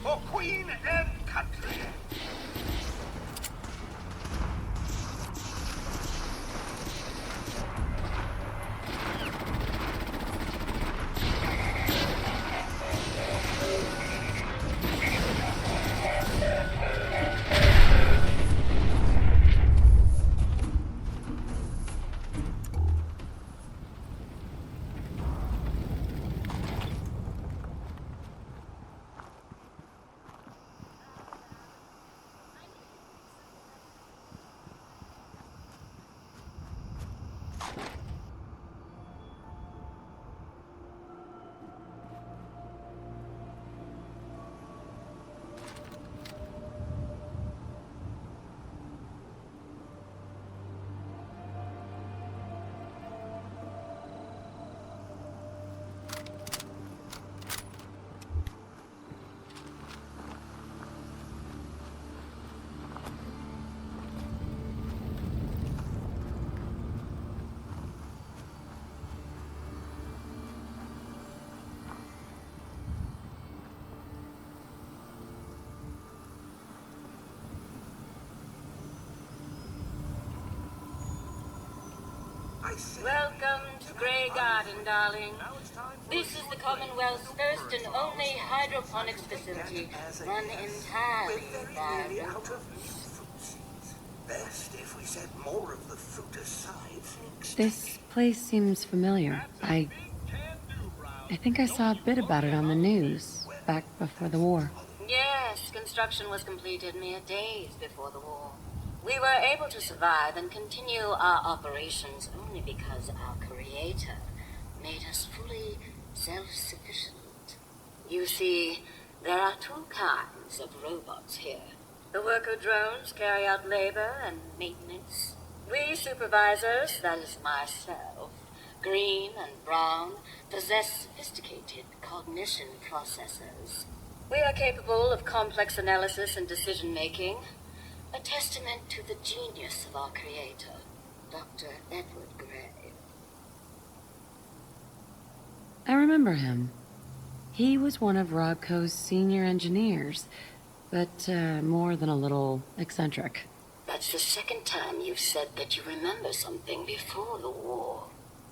for Queen and country. Welcome to Grey Garden, darling. This is the Commonwealth's first and only hydroponics facility run entirely by robots. Best if we set more of the fruit aside. This place seems familiar. I think I saw a bit about it on the news back before the war. Yes, construction was completed mere days before the war. We were able to survive and continue our operations only because our Creator made us fully self-sufficient. You see, there are two kinds of robots here. The worker drones carry out labor and maintenance. We supervisors, that is myself, green and brown, possess sophisticated cognition processors. We are capable of complex analysis and decision-making, a testament to the genius of our Creator, Dr. Edward Gray. I remember him. He was one of Rodco's senior engineers, but more than a little eccentric. That's the second time you've said that you remember something before the war.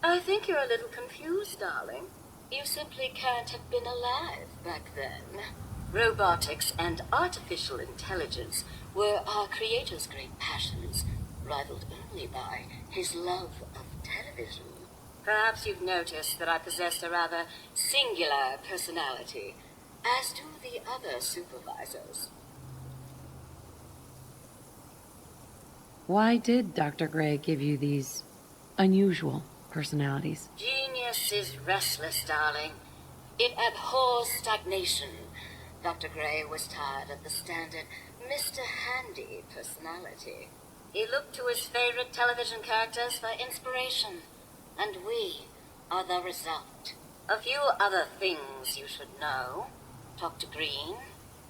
I think you're a little confused, darling. You simply can't have been alive back then. Robotics and artificial intelligence were our Creator's great passions, rivaled only by his love of television. Perhaps you've noticed that I possess a rather singular personality, as do the other supervisors. Why did Dr. Gray give you these unusual personalities? Genius is restless, darling. It abhors stagnation. Dr. Gray was tired of the standard Mr. Handy personality. He looked to his favorite television characters for inspiration, and we are the result. A few other things you should know. Talk to Green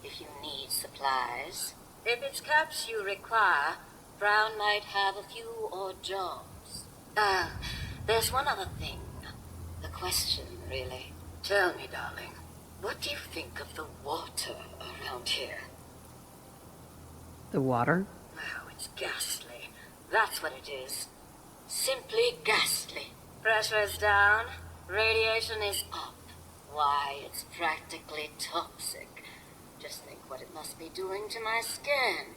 if you need supplies. If it's caps you require, Brown might have a few odd jobs. There's one other thing. A question, really. Tell me, darling, what do you think of the water around here? The water? Oh, it's ghastly. That's what it is. Simply ghastly. Pressure's down. Radiation is up. Why, it's practically toxic. Just think what it must be doing to my skin.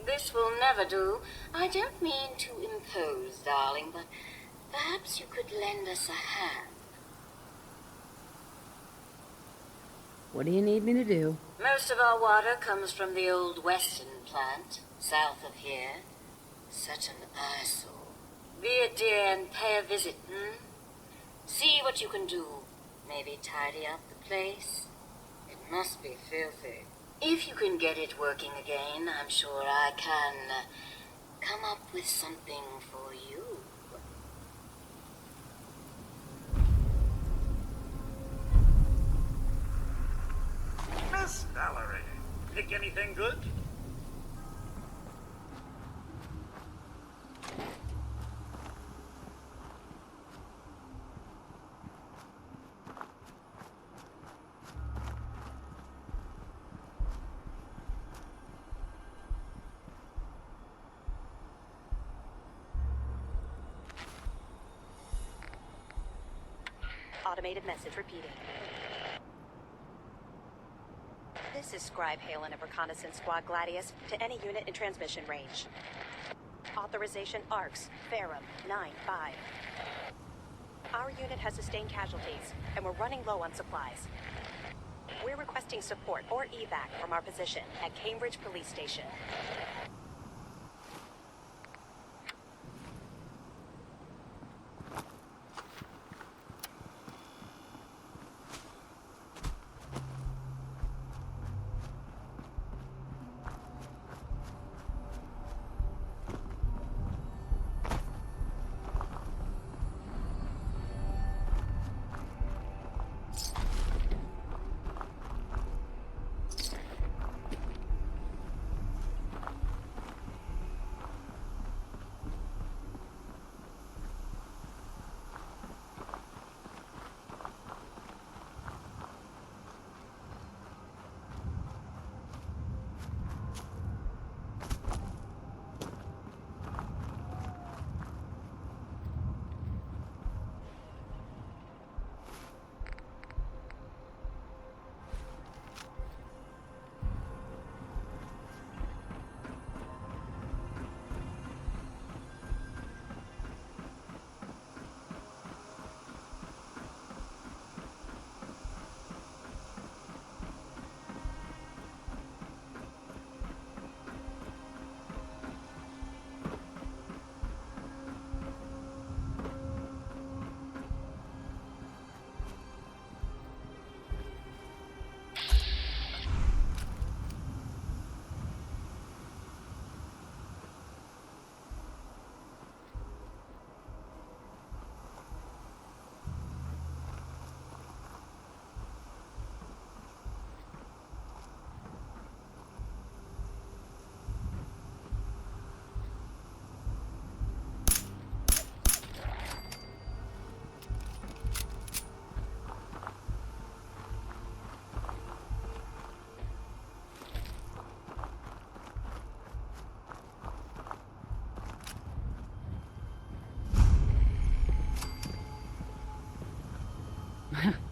This will never do. I don't mean to impose, darling, but perhaps you could lend us a hand. What do you need me to do? Most of our water comes from the old Weston plant, south of here. Such an eyesore. Be a dear and pay a visit, See what you can do. Maybe tidy up the place. It must be filthy. If you can get it working again, I'm sure I can come up with something for you. Miss Valerie, pick anything good? automated message repeating. This is Scribe Halen of Reconnaissance Squad Gladius to any unit in transmission range. Authorization ARCS, Ferrum, 9-5. Our unit has sustained casualties, and we're running low on supplies. We're requesting support or evac from our position at Cambridge Police Station.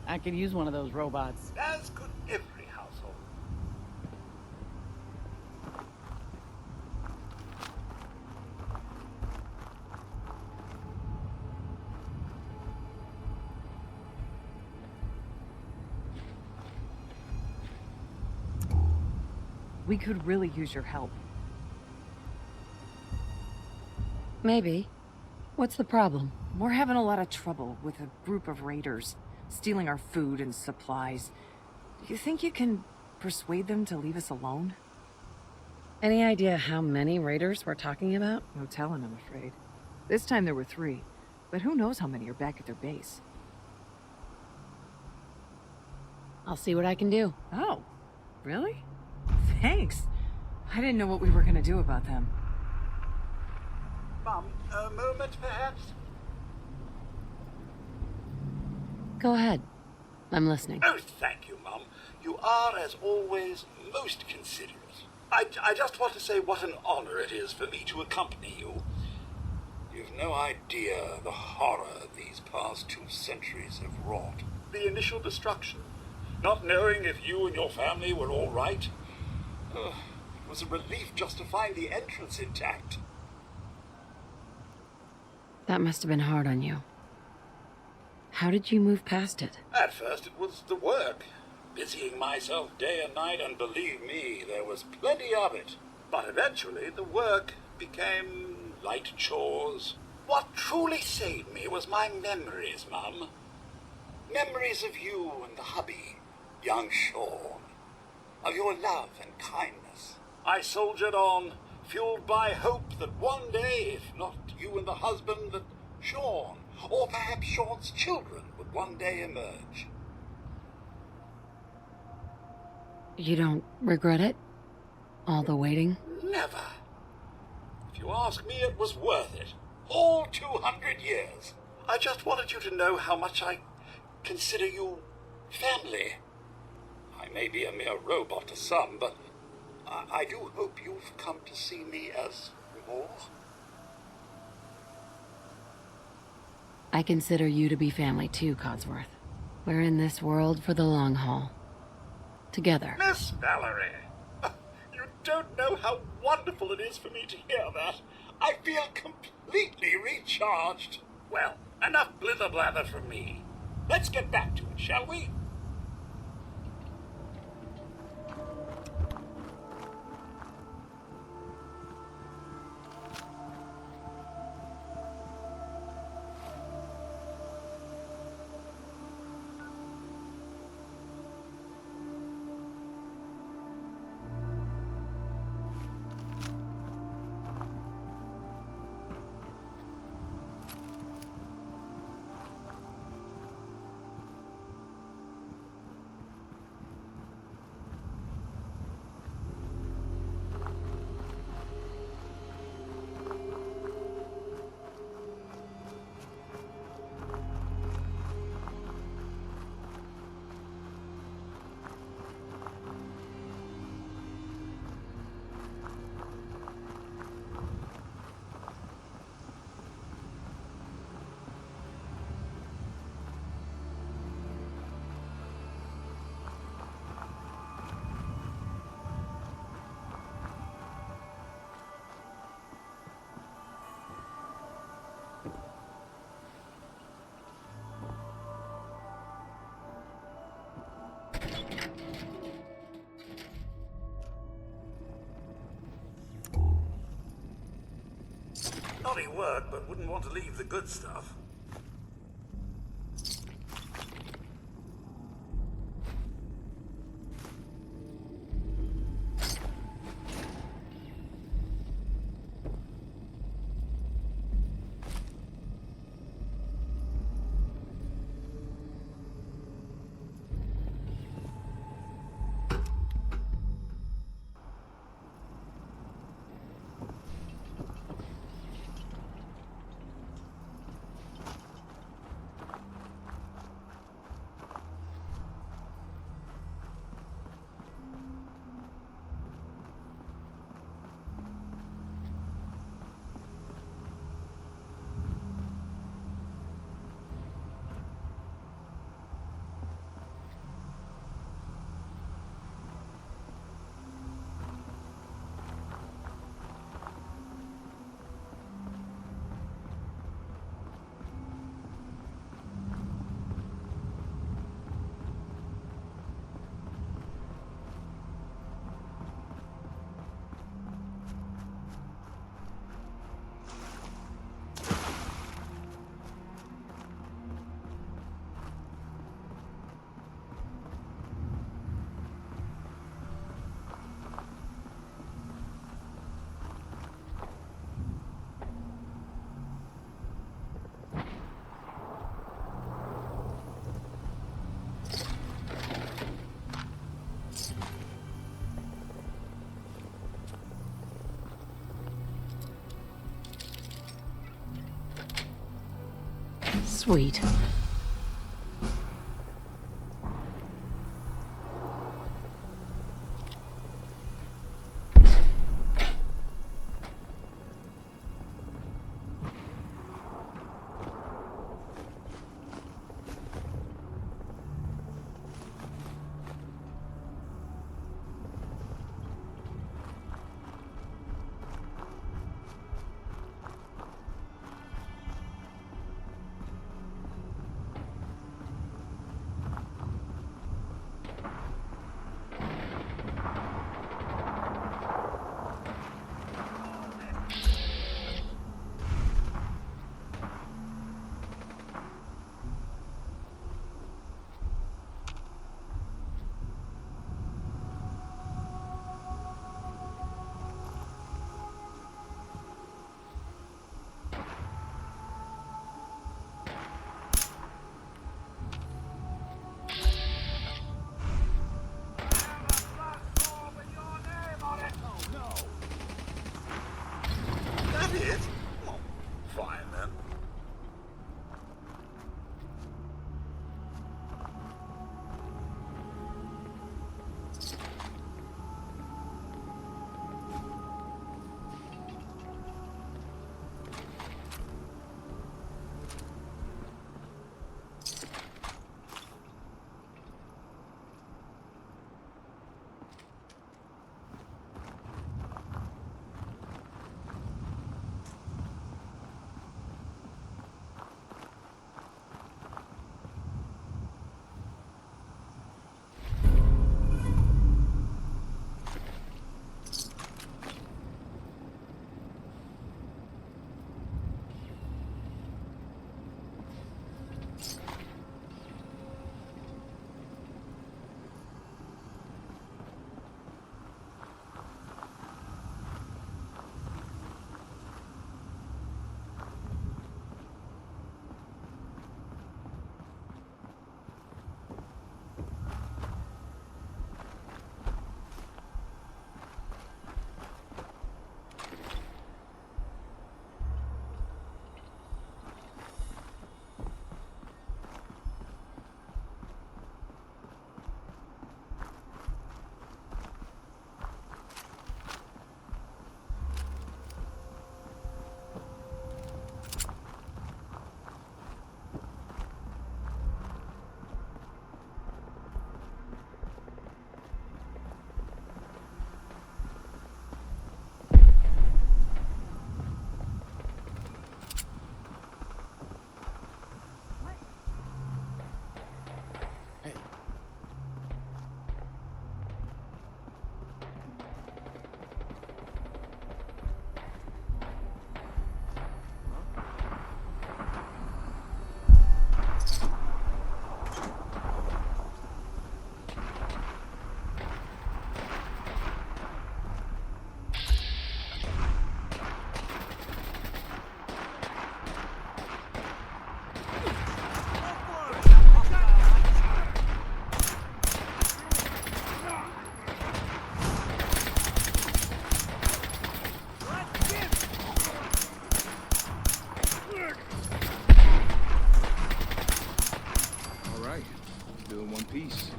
I could use one of those robots. As could every household. We could really use your help. Maybe. What's the problem? We're having a lot of trouble with a group of raiders, stealing our food and supplies. Do you think you can persuade them to leave us alone? Any idea how many raiders we're talking about? No telling, I'm afraid. This time there were 3, but who knows how many are back at their base. I'll see what I can do. Oh, really? Thanks. I didn't know what we were gonna do about them. Mum, a moment perhaps? Go ahead. I'm listening. Oh, thank you, Mum. You are, as always, most considerate. I just want to say what an honor it is for me to accompany you. You've no idea the horror these past 2 centuries have wrought. The initial destruction, not knowing if you and your family were all right. It was a relief just to find the entrance intact. That must have been hard on you. How did you move past it? At first it was the work, busying myself day and night, and believe me, there was plenty of it. But eventually the work became light chores. What truly saved me was my memories, Mum. Memories of you and the hubby, young Sean, of your love and kindness. I soldiered on, fueled by hope that one day, if not you and the husband, that Sean, or perhaps Sean's children, would one day emerge. You don't regret it? All the waiting? Never. If you ask me, it was worth it. All 200 years. I just wanted you to know how much I consider you family. I may be a mere robot to some, but I do hope you've come to see me as more. I consider you to be family too, Codsworth. We're in this world for the long haul. Together. Miss Valerie, you don't know how wonderful it is for me to hear that. I feel completely recharged. Well, enough blither-blather from me. Let's get back to it, shall we? Naughty work, but wouldn't want to leave the good stuff. Sweet. still in one piece.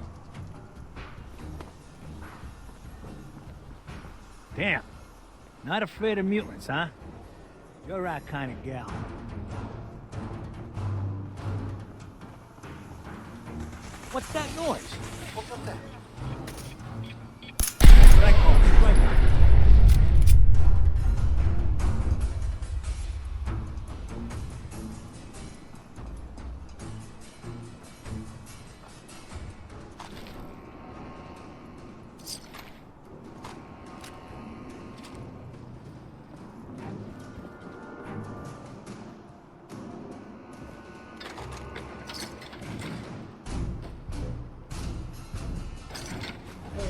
Damn. Not afraid of mutants, huh? You're our kind of gal. What's that noise? What was that? That's what I call a striker.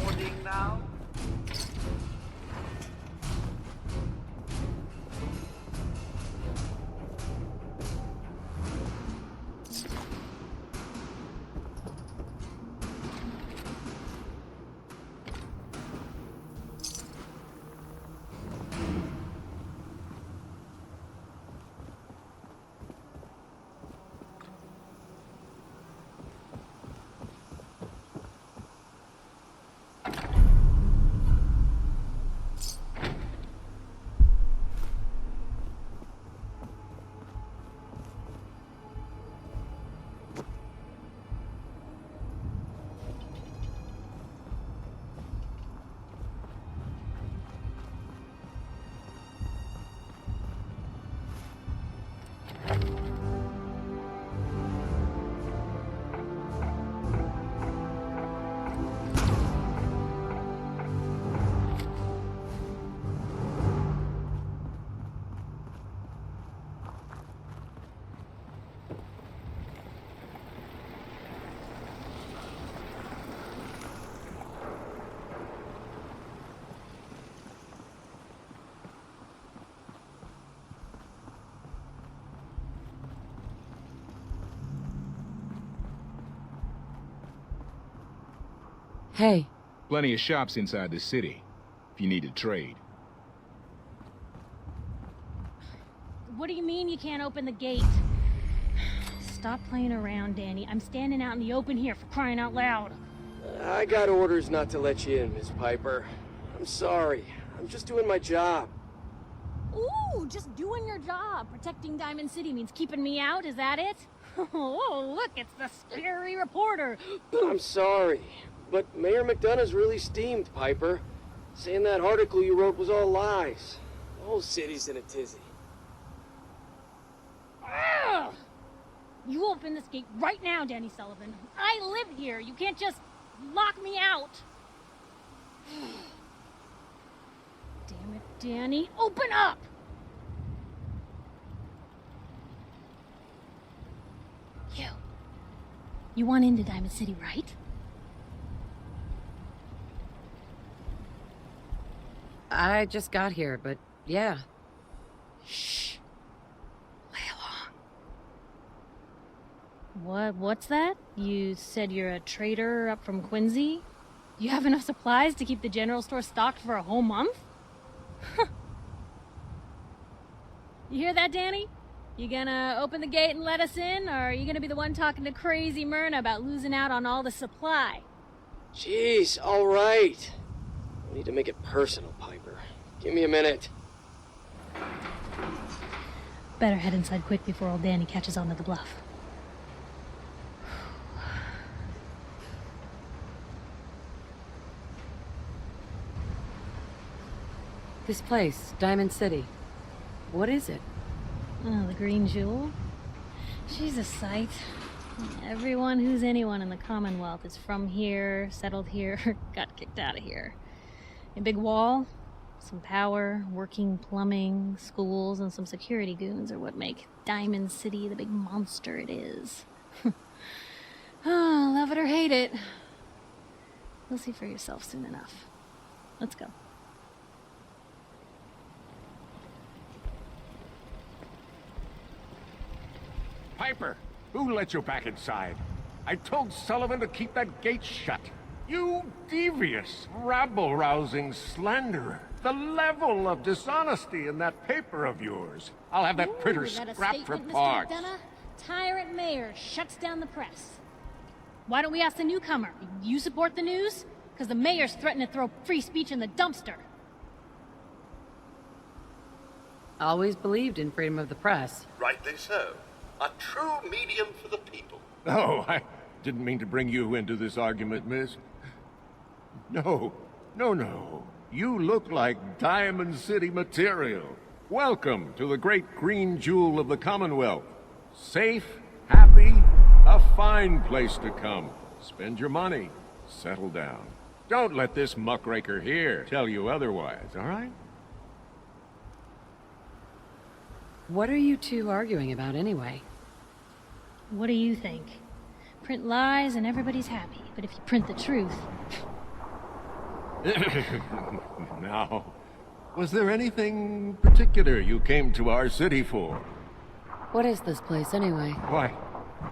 Morning now? Hey, Plenty of shops inside the city, if you need to trade. What do you mean you can't open the gate? Stop playing around, Danny. I'm standing out in the open here, for crying out loud. I got orders not to let you in, Miss Piper. I'm sorry. I'm just doing my job. Ooh, just doing your job. Protecting Diamond City means keeping me out, is that it? Oh, look, it's the scary reporter. I'm sorry, but Mayor McDonough's really steamed, Piper. Saying that article you wrote was all lies. The whole city's in a tizzy. Ugh! You open this gate right now, Danny Sullivan. I live here. You can't just lock me out. Damn it, Danny. Open up! You want into Diamond City, right? I just got here, but yeah. Shh. Play along. What's that? You said you're a trader up from Quincy? You have enough supplies to keep the general store stocked for a whole month? You hear that, Danny? You gonna open the gate and let us in, or are you gonna be the one talking to crazy Myrna about losing out on all the supply? Jeez, all right. I need to make it personal, Piper. Give me a minute. Better head inside quick before old Danny catches on to the bluff. This place, Diamond City. What is it? Oh, the Green Jewel? She's a sight. Everyone who's anyone in the Commonwealth is from here, settled here, got kicked out of here. A big wall, some power, working plumbing, schools, and some security goons are what make Diamond City the big monster it is. Oh, love it or hate it. You'll see for yourself soon enough. Let's go. Piper, who let you back inside? I told Sullivan to keep that gate shut. You devious, rabble-rousing slanderer. The level of dishonesty in that paper of yours. I'll have that printer Is that a scrapped for statement, Mr. parts. McDonough? Tyrant mayor shuts down the press. Why don't we ask the newcomer? You support the news? Because the mayor's threatening to throw free speech in the dumpster. Always believed in freedom of the press. Rightly so. A true medium for the people. Oh, I didn't mean to bring you into this argument, miss. No. You look like Diamond City material. Welcome to the great green jewel of the Commonwealth. Safe, happy, a fine place to come. Spend your money, settle down. Don't let this muckraker here tell you otherwise, all right? What are you two arguing about anyway? What do you think? Print lies and everybody's happy, but if you print the truth... Now, was there anything particular you came to our city for? What is this place anyway? Why,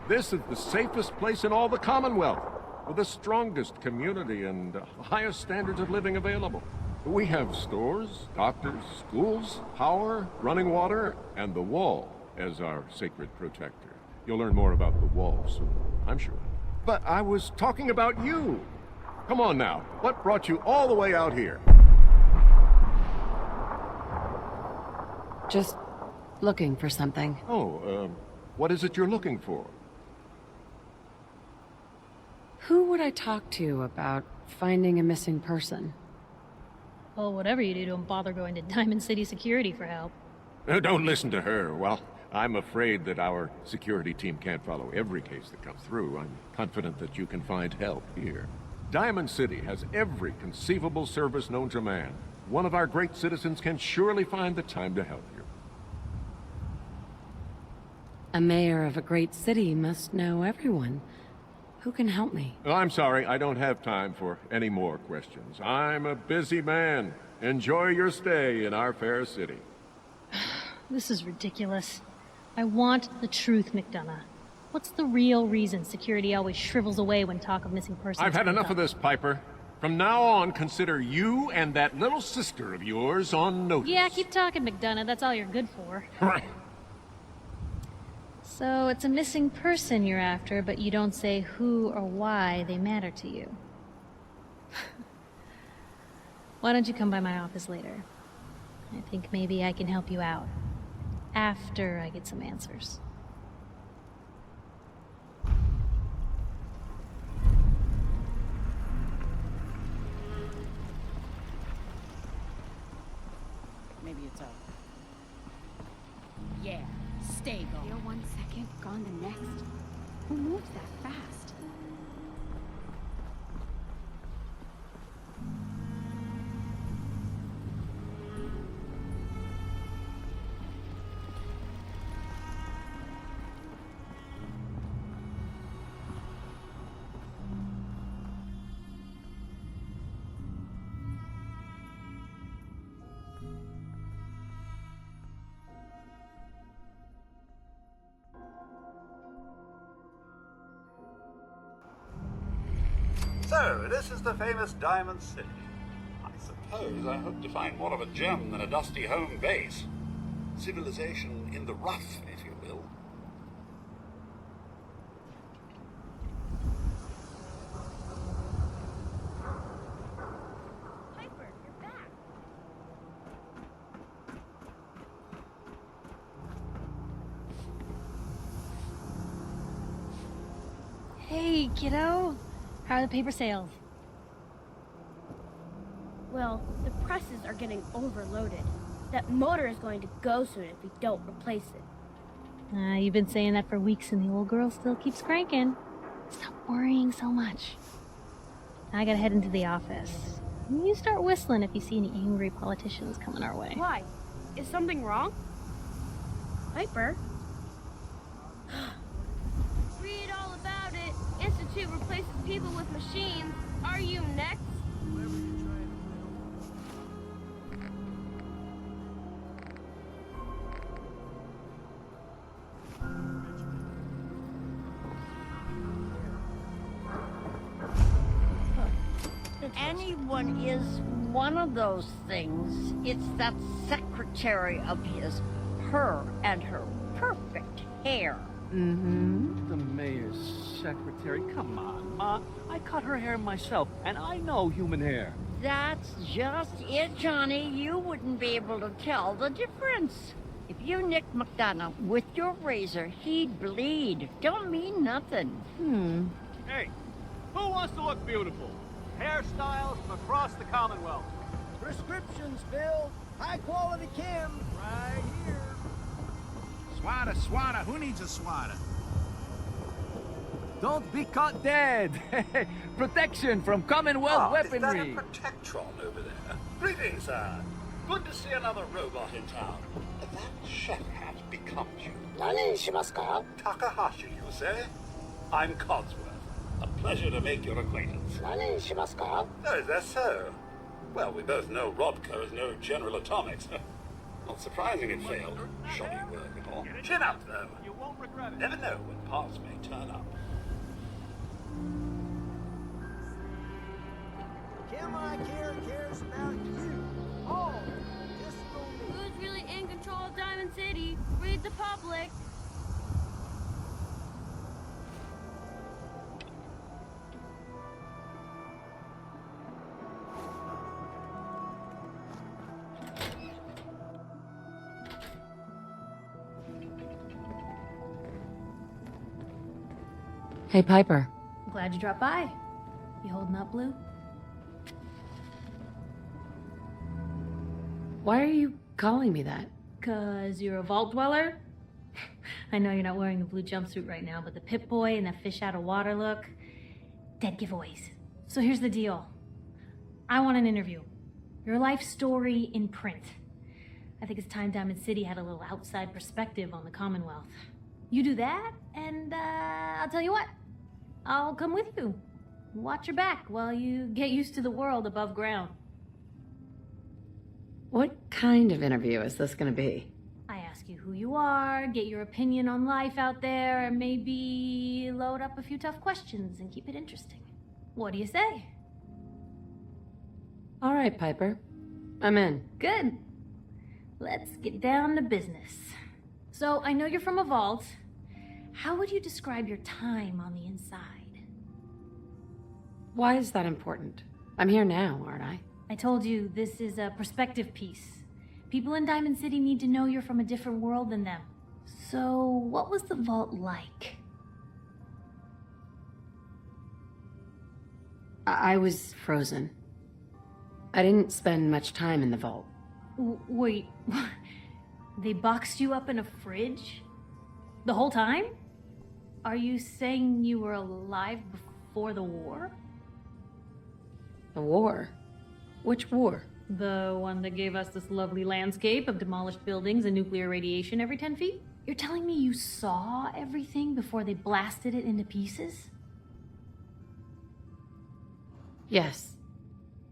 this is the safest place in all the Commonwealth, with the strongest community and highest standards of living available. We have stores, doctors, schools, power, running water, and the wall as our sacred protector. You'll learn more about the wall soon, I'm sure. But I was talking about you. Come on now, what brought you all the way out here? Just looking for something. Oh, what is it you're looking for? Who would I talk to about finding a missing person? Well, whatever you do, don't bother going to Diamond City Security for help. Don't listen to her. Well, I'm afraid that our security team can't follow every case that comes through. I'm confident that you can find help here. Diamond City has every conceivable service known to man. One of our great citizens can surely find the time to help you. A mayor of a great city must know everyone. Who can help me? Oh, I'm sorry, I don't have time for any more questions. I'm a busy man. Enjoy your stay in our fair city. This is ridiculous. I want the truth, McDonough. What's the real reason security always shrivels away when talk of missing persons I've had comes enough up? of this, Piper. From now on, consider you and that little sister of yours on notice. Yeah, keep talking, McDonough. That's all you're good for. So it's a missing person you're after, but you don't say who or why they matter to you. Why don't you come by my office later? I think maybe I can help you out. After I get some answers. Maybe it's up. Yeah, stay gone. Here 1 second, gone the next. Who moves that fast? So, this is the famous Diamond City. I suppose I hope to find more of a gem than a dusty home base. Civilization in the rough, if you will. Piper, you're back. Hey, kiddo. How are the paper sales? Well, the presses are getting overloaded. That motor is going to go soon if we don't replace it. You've been saying that for weeks and the old girl still keeps cranking. Stop worrying so much. I gotta head into the office. You start whistling if you see any angry politicians coming our way. Why? Is something wrong? Piper? Read all about it. Institute replaces people with machines. Are you next? Anyone is one of those things. It's that secretary of his, her and her perfect hair. The mayor's secretary. Come on, Ma. I cut her hair myself, and I know human hair. That's just it, Johnny. You wouldn't be able to tell the difference. If you nicked McDonough with your razor, he'd bleed. Don't mean nothing. Hey, who wants to look beautiful? Hairstyles from across the Commonwealth. Prescriptions, Bill. High-quality chem. Right here. Swatter. Who needs a swatter? Don't be caught dead. Protection from Commonwealth weaponry. Is that a Protectron over there? Greetings, sir. Good to see another robot in town. That chef hat becomes you. Takahashi, you say? I'm Codsworth. A pleasure to make your acquaintance. Oh, is that so? Well, we both know Robco is no General Atomics. Not surprising it failed. Shoddy work and all. Chin up, though. You won't regret it. Never know when parts may turn up. Chem I cares about you. Oh, just for me. Who's really in control of Diamond City? Read the public. Hey, Piper. Glad you dropped by. You holding up, Blue? Why are you calling me that? 'Cause you're a vault dweller? I know you're not wearing the blue jumpsuit right now, but the Pip-Boy and that fish out of water look, dead giveaways. So here's the deal. I want an interview. Your life story in print. I think it's time Diamond City had a little outside perspective on the Commonwealth. You do that, and I'll tell you what. I'll come with you. Watch your back while you get used to the world above ground. What kind of interview is this gonna be? I ask you who you are, get your opinion on life out there, and maybe load up a few tough questions and keep it interesting. What do you say? All right, Piper. I'm in. Good. Let's get down to business. So, I know you're from a vault. How would you describe your time on the inside? Why is that important? I'm here now, aren't I? I told you, this is a perspective piece. People in Diamond City need to know you're from a different world than them. So, what was the vault like? I was frozen. I didn't spend much time in the vault. Wait, they boxed you up in a fridge? The whole time? Are you saying you were alive before the war? The war? Which war? The one that gave us this lovely landscape of demolished buildings and nuclear radiation every 10 feet? You're telling me you saw everything before they blasted it into pieces? Yes.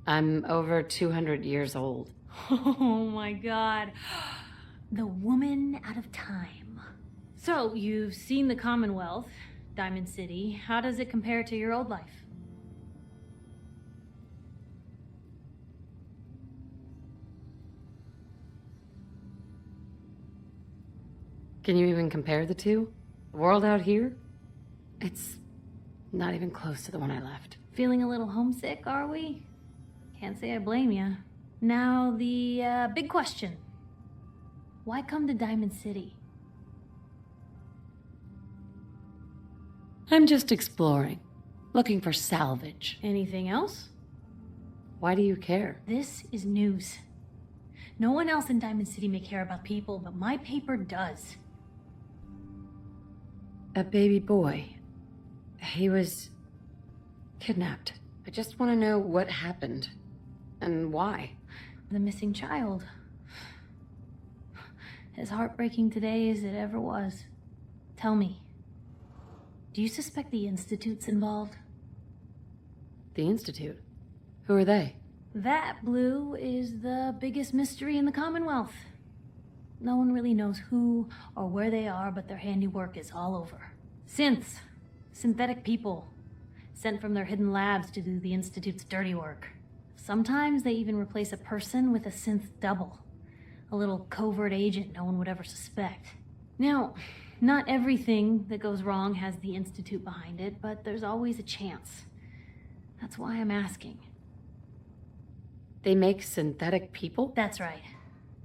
I'm over 200 years old. Oh my god. The woman out of time. So, you've seen the Commonwealth, Diamond City. How does it compare to your old life? Can you even compare the two? The world out here? It's not even close to the one I left. Feeling a little homesick, are we? Can't say I blame you. Now, the big question. Why come to Diamond City? I'm just exploring. Looking for salvage. Anything else? Why do you care? This is news. No one else in Diamond City may care about people, but my paper does. A baby boy. He was kidnapped. I just want to know what happened. And why. The missing child. As heartbreaking today as it ever was. Tell me, do you suspect the Institute's involved? The Institute? Who are they? That, Blue, is the biggest mystery in the Commonwealth. No one really knows who or where they are, but their handiwork is all over. Synths. Synthetic people. Sent from their hidden labs to do the Institute's dirty work. Sometimes they even replace a person with a synth double. A little covert agent no one would ever suspect. Now, Not everything that goes wrong has the Institute behind it, but there's always a chance. That's why I'm asking. They make synthetic people? That's right.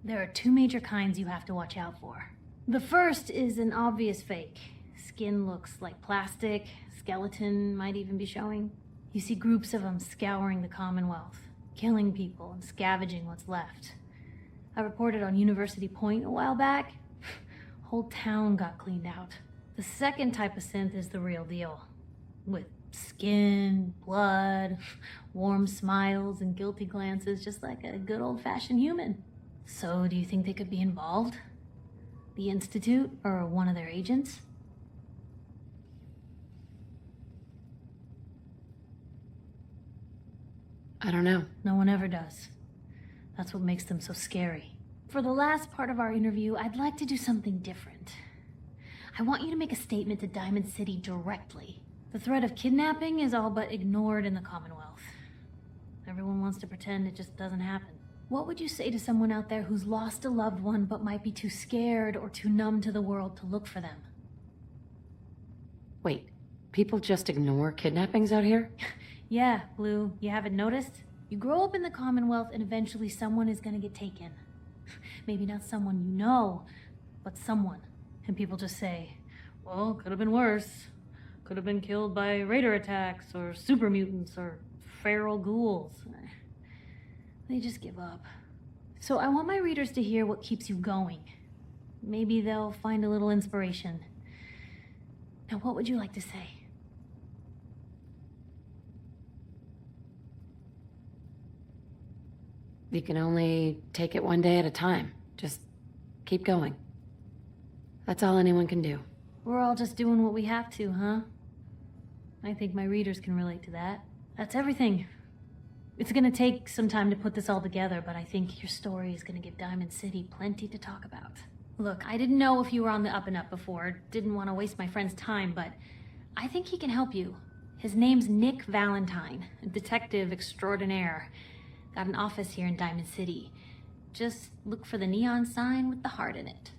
There are two major kinds you have to watch out for. The first is an obvious fake. Skin looks like plastic, skeleton might even be showing. You see groups of them scouring the Commonwealth, killing people and scavenging what's left. I reported on University Point a while back. Whole town got cleaned out. The second type of synth is the real deal. With skin, blood, warm smiles, and guilty glances, just like a good old-fashioned human. So, do you think they could be involved? The Institute, or one of their agents? I don't know. No one ever does. That's what makes them so scary. For the last part of our interview, I'd like to do something different. I want you to make a statement to Diamond City directly. The threat of kidnapping is all but ignored in the Commonwealth. Everyone wants to pretend it just doesn't happen. What would you say to someone out there who's lost a loved one but might be too scared or too numb to the world to look for them? Wait, people just ignore kidnappings out here? Yeah, Blue, you haven't noticed? You grow up in the Commonwealth and eventually someone is gonna get taken. Maybe not someone you know, but someone. And people just say, well, could have been worse. Could have been killed by raider attacks, or super mutants, or feral ghouls. They just give up. So I want my readers to hear what keeps you going. Maybe they'll find a little inspiration. Now, what would you like to say? You can only take it one day at a time. Just keep going. That's all anyone can do. We're all just doing what we have to, huh? I think my readers can relate to that. That's everything. It's gonna take some time to put this all together, but I think your story is gonna give Diamond City plenty to talk about. Look, I didn't know if you were on the up and up before, didn't want to waste my friend's time, but I think he can help you. His name's Nick Valentine, a detective extraordinaire. Got an office here in Diamond City. Just look for the neon sign with the heart in it.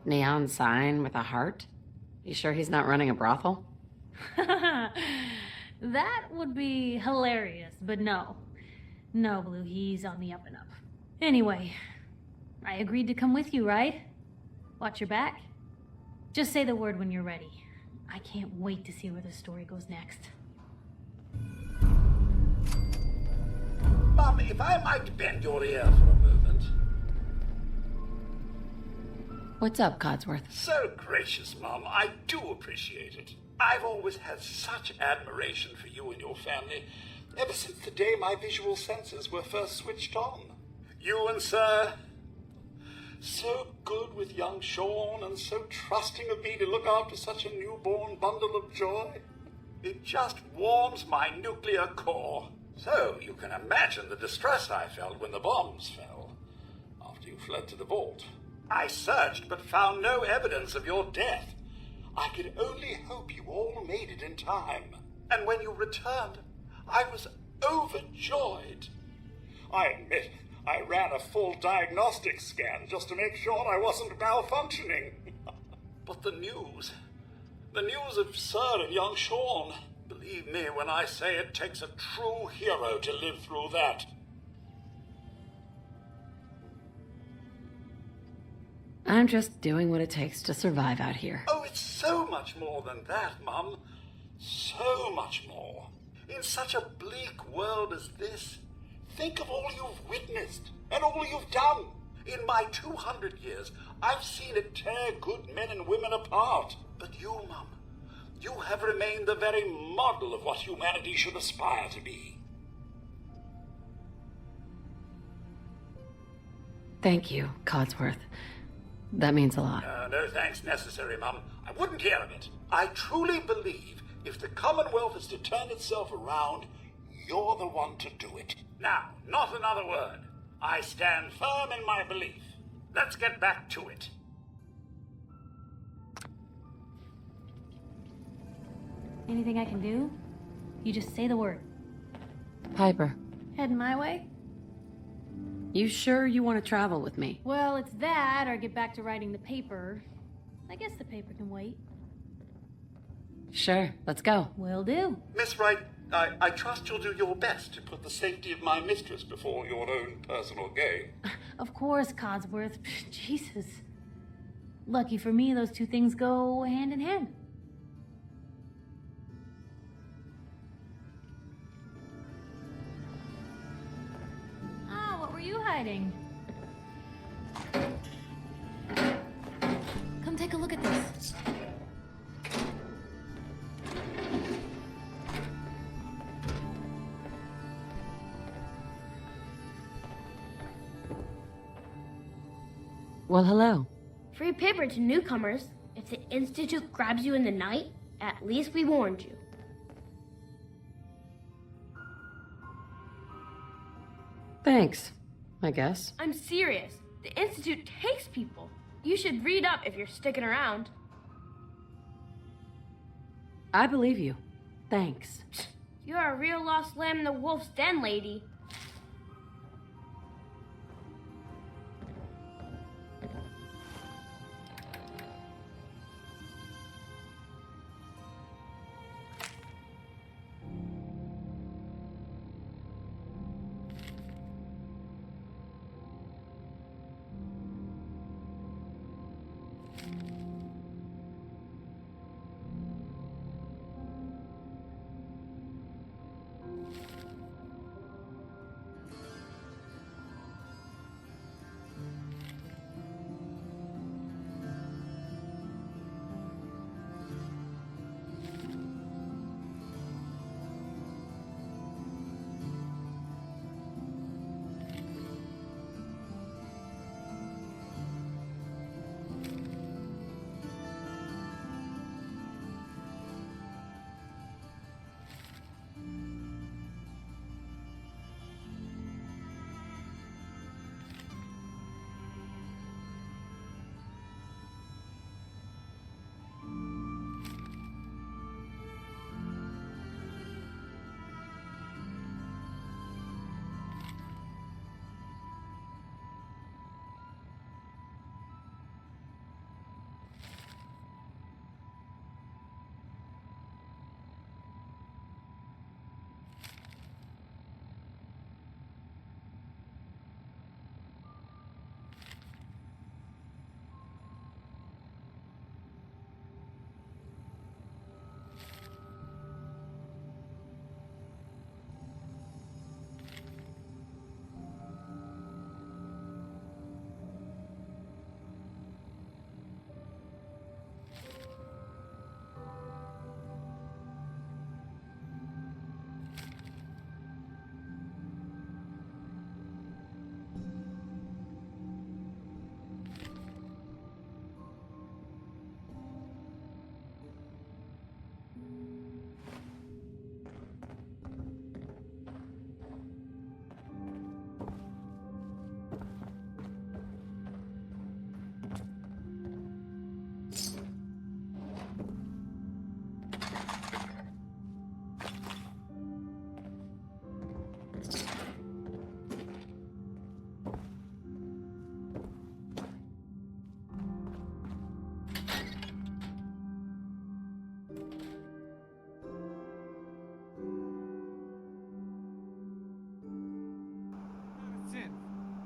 Neon sign with a heart? You sure he's not running a brothel? That would be hilarious, but no. No, Blue, he's on the up and up. Anyway, I agreed to come with you, right? Watch your back. Just say the word when you're ready. I can't wait to see where the story goes next. Mum, if I might bend your ear for a moment. What's up, Codsworth? So gracious, Mum. I do appreciate it. I've always had such admiration for you and your family, ever since the day my visual senses were first switched on. You and Sir, so good with young Sean and so trusting of me to look after such a newborn bundle of joy. It just warms my nuclear core. So you can imagine the distress I felt when the bombs fell, after you fled to the vault. I searched but found no evidence of your death. I could only hope you all made it in time. And when you returned, I was overjoyed. I admit, I ran a full diagnostic scan just to make sure I wasn't malfunctioning. But the news of Sir and young Sean, believe me when I say it takes a true hero to live through that. I'm just doing what it takes to survive out here. Oh, it's so much more than that, Mum. So much more. In such a bleak world as this, think of all you've witnessed and all you've done. In my 200 years, I've seen it tear good men and women apart. But you, Mum, you have remained the very model of what humanity should aspire to be. Thank you, Codsworth. That means a lot. No thanks necessary, Mum. I wouldn't hear of it. I truly believe if the Commonwealth is to turn itself around, you're the one to do it. Now, not another word. I stand firm in my belief. Let's get back to it. Anything I can do? You just say the word. Piper. Heading my way? You sure you want to travel with me? Well, it's that, or get back to writing the paper. I guess the paper can wait. Sure, let's go. Will do. Miss Wright, I trust you'll do your best to put the safety of my mistress before your own personal gain. Of course, Codsworth. Jesus. Lucky for me, those two things go hand in hand. Ah, what were you hiding? Come take a look at this. Well, hello. Free paper to newcomers. If the Institute grabs you in the night, at least we warned you. Thanks, I guess. I'm serious. The Institute takes people. You should read up if you're sticking around. I believe you. Thanks. You're a real lost lamb in the wolf's den, lady.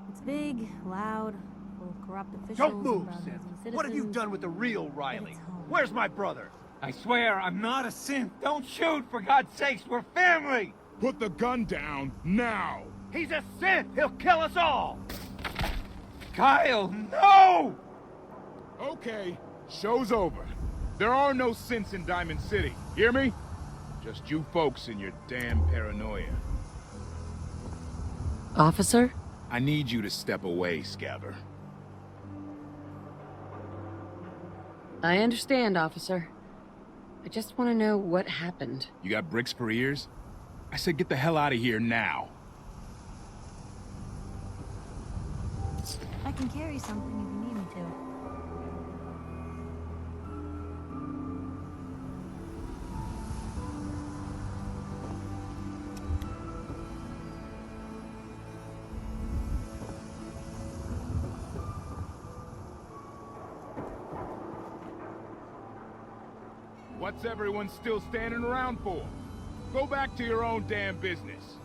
It's big, loud, full of corrupt officials. Don't move, and Synth. What have you done with the real Riley? Where's my brother? I swear, I'm not a synth. Don't shoot, for God's sakes, we're family! Put the gun down, now! He's a synth! He'll kill us all! Kyle, no! Okay, show's over. There are no synths in Diamond City, hear me? Just you folks and your damn paranoia. Officer? I need you to step away, Scabber. I understand, officer. I just want to know what happened. You got bricks for ears? I said get the hell out of here now. I can carry something if you need me to. What's everyone still standing around for? Go back to your own damn business.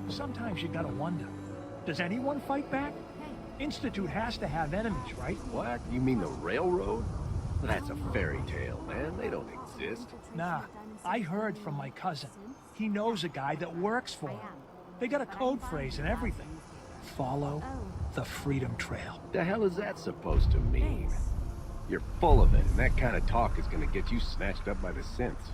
Sometimes you gotta wonder, does anyone fight back? Institute has to have enemies, right? What? You mean the railroad? That's a fairy tale, man. They don't exist. Nah, I heard from my cousin. He knows a guy that works for him. They got a code phrase and everything. Follow the Freedom Trail. The hell is that supposed to mean? You're full of it, and that kind of talk is gonna get you snatched up by the synths.